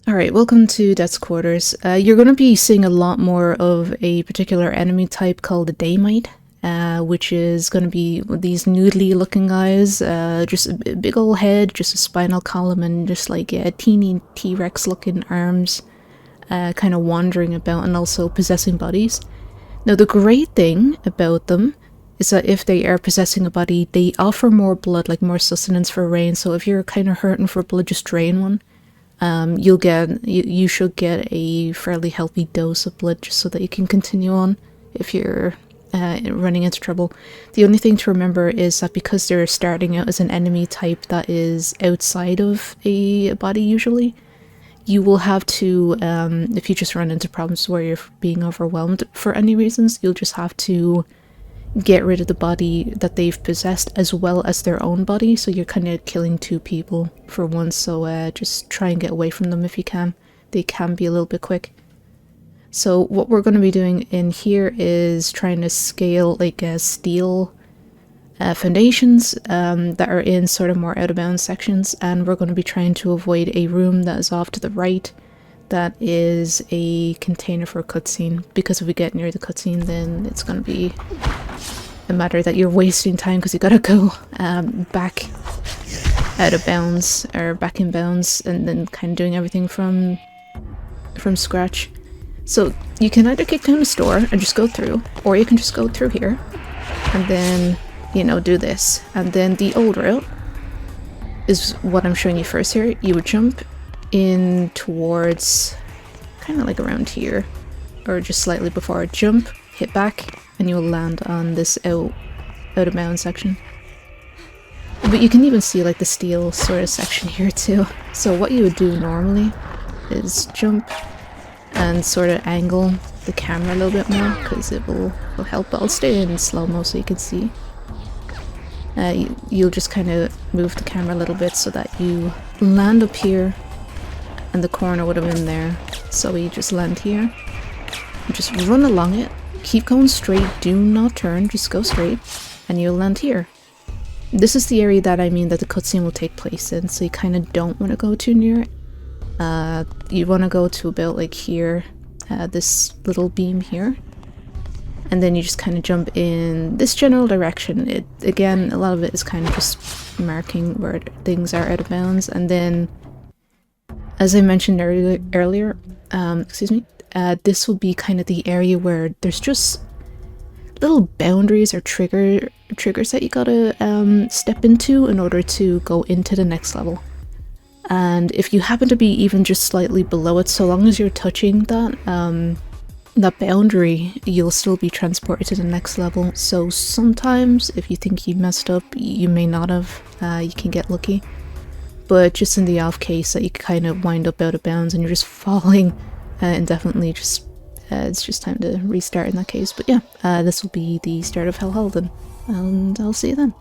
Alright, welcome to Death's Quarters. You're going to be seeing a lot more of a particular enemy type called the Daemite, which is going to be these noodly looking guys, just a big old head, just a spinal column, and just like teeny T-Rex looking arms, kind of wandering about and also possessing bodies. Now the great thing about them is that if they are possessing a body, they offer more blood, like more sustenance for Rain, so if you're kind of hurting for blood, just drain one. You should get a fairly healthy dose of blood just so that you can continue on if you're running into trouble. The only thing to remember is that because they're starting out as an enemy type that is outside of a body usually, you will have to, if you just run into problems where you're being overwhelmed for any reasons, you'll just have to get rid of the body that they've possessed as well as their own body, so you're kind of killing two people for once, so just try and get away from them if you can. They can be a little bit quick. So what we're going to be doing in here is trying to scale like steel foundations that are in sort of more out of bounds sections, and we're going to be trying to avoid a room that is off to the right that is a container for a cutscene, because if we get near the cutscene then it's going to be a matter that you're wasting time because you gotta go back out of bounds or back in bounds and then kind of doing everything from scratch. So you can either kick down the store and just go through, or you can just go through here and then, you know, do this. And then the old route is what I'm showing you first here. You would jump in towards kind of like around here, or just slightly before. Jump, hit back, and you'll land on this out of bounds section. But you can even see like the steel sort of section here too. So what you would do normally is jump and sort of angle the camera a little bit more, because it will help. But I'll stay in slow-mo so you can see. You'll just kind of move the camera a little bit so that you land up here, and the corner would have been there. So you just land here, and just run along it. Keep going straight, do not turn, just go straight, and you'll land here. This is the area that I mean that the cutscene will take place in, so you kind of don't want to go too near it. You want to go to about like here, this little beam here, and then you just kind of jump in this general direction. Again, a lot of it is kind of just marking where things are out of bounds, and then, as I mentioned earlier, this will be kind of the area where there's just little boundaries or triggers that you gotta step into in order to go into the next level. And if you happen to be even just slightly below it, so long as you're touching that that boundary, you'll still be transported to the next level. So sometimes if you think you messed up, you may not have. You can get lucky. But just in the off case that you kind of wind up out of bounds and you're just falling indefinitely, it's just time to restart in that case. But yeah, this will be the start of Hellholden, and I'll see you then.